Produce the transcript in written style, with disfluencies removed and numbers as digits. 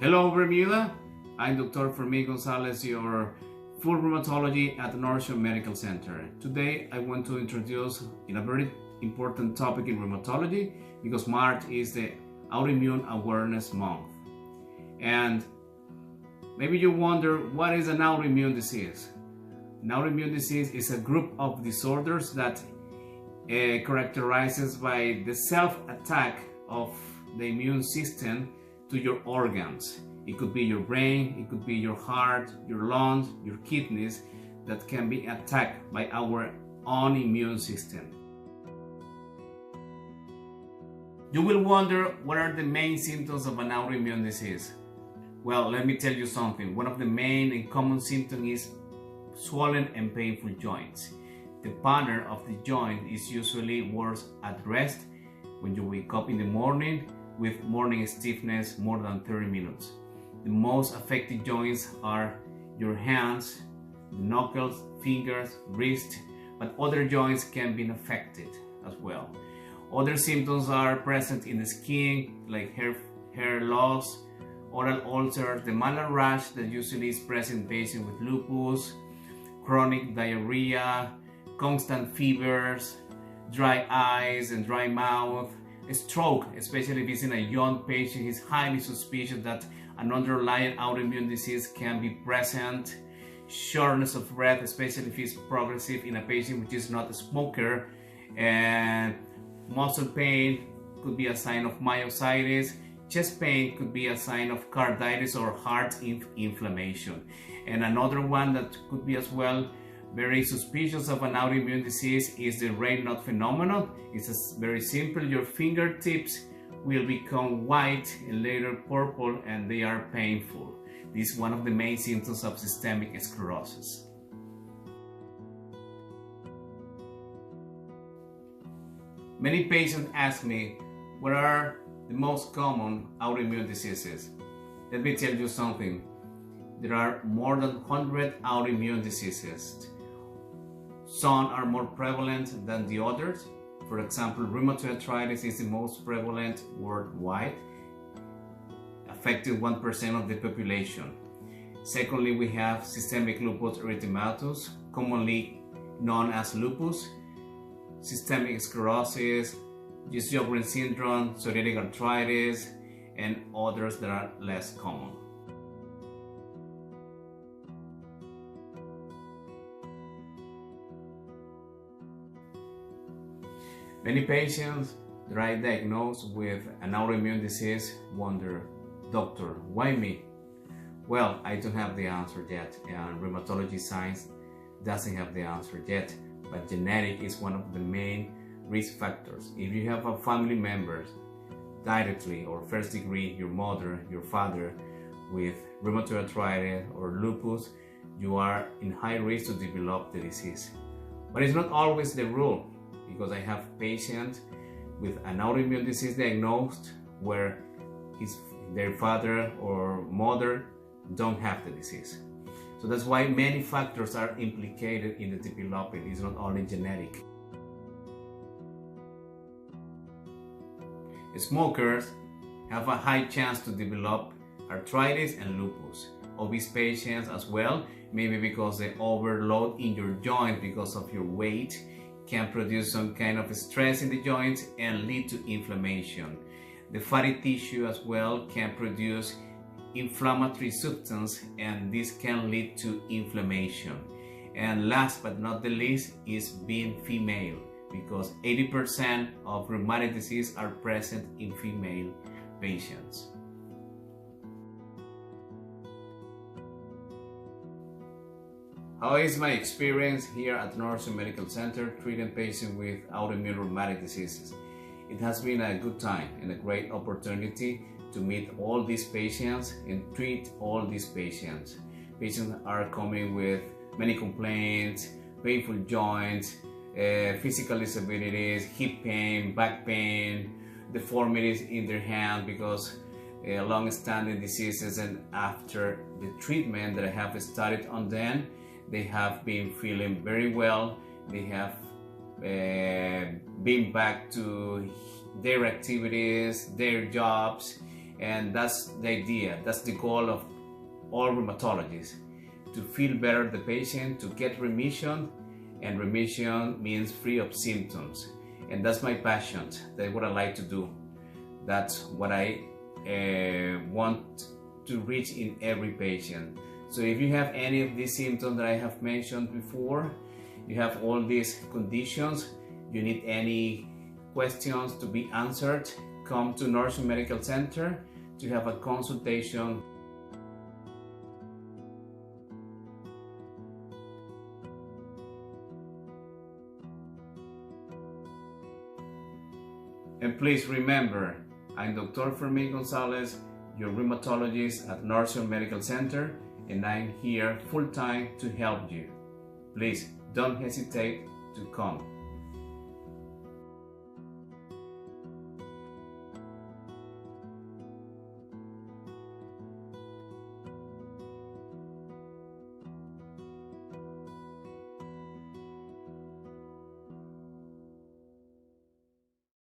Hello Bermuda, I'm Dr. Fermin Gonzalez, your full rheumatology at the North Shore Medical Center. Today I want to introduce in a very important topic in rheumatology because March is the Autoimmune Awareness Month. And maybe you wonder, what is an autoimmune disease? An autoimmune disease is a group of disorders that characterizes by the self-attack of the immune system to your organs. It could be your brain, it could be your heart, your lungs, your kidneys that can be attacked by our own immune system. You will wonder, what are the main symptoms of an autoimmune disease? Well, let me tell you something. One of the main and common symptoms is swollen and painful joints. The pattern of the joint is usually worse at rest when you wake up in the morning with morning stiffness more than 30 minutes. The most affected joints are your hands, the knuckles, fingers, wrist, but other joints can be affected as well. Other symptoms are present in the skin, like hair loss, oral ulcers, the malar rash that usually is present in patients with lupus, chronic diarrhea, constant fevers, dry eyes and dry mouth. A stroke, especially if it's in a young patient, is highly suspicious that an underlying autoimmune disease can be present. Shortness of breath, especially if it's progressive in a patient which is not a smoker. And muscle pain could be a sign of myositis. Chest pain could be a sign of carditis or heart inflammation. And another one that could be as well very suspicious of an autoimmune disease is the Raynaud phenomenon. It's very simple. Your fingertips will become white and later purple, and they are painful. This is one of the main symptoms of systemic sclerosis. Many patients ask me, what are the most common autoimmune diseases? Let me tell you something. There are more than 100 autoimmune diseases. Some are more prevalent than the others. For example, rheumatoid arthritis is the most prevalent worldwide, affecting 1% of the population. Secondly, we have systemic lupus erythematosus, commonly known as lupus, systemic sclerosis, Sjögren's syndrome, psoriatic arthritis, and others that are less common. Many patients that are diagnosed with an autoimmune disease wonder, doctor, why me? Well, I don't have the answer yet, and rheumatology science doesn't have the answer yet, but genetic is one of the main risk factors. If you have a family member directly or first degree, your mother, your father, with rheumatoid arthritis or lupus, you are in high risk to develop the disease. But it's not always the rule, because I have patients with an autoimmune disease diagnosed where their father or mother don't have the disease. So that's why many factors are implicated in the development. It's not only genetic. Smokers have a high chance to develop arthritis and lupus. Obese patients as well, maybe because the overload in your joint because of your weight can produce some kind of stress in the joints and lead to inflammation. The fatty tissue as well can produce inflammatory substance, and this can lead to inflammation. And last but not the least is being female, because 80% of rheumatic disease are present in female patients. How is my experience here at North Shore Medical Center treating patients with autoimmune rheumatic diseases? It has been a good time and a great opportunity to meet all these patients and treat all these patients. Patients are coming with many complaints, painful joints, physical disabilities, hip pain, back pain, deformities in their hand because long-standing diseases, and after the treatment that I have started on them, they have been feeling very well. They have been back to their activities, their jobs, And that's the idea, that's the goal of all rheumatologists, to feel better the patient, to get remission, and remission means free of symptoms. And that's my passion, that's what I like to do. That's what I want to reach in every patient. So if you have any of these symptoms that I have mentioned before, you have all these conditions, you need any questions to be answered, come to Northern Medical Center to have a consultation. And please remember, I'm Dr. Fermin Gonzalez, your rheumatologist at Northern Medical Center, and I'm here full-time to help you. Please don't hesitate to come.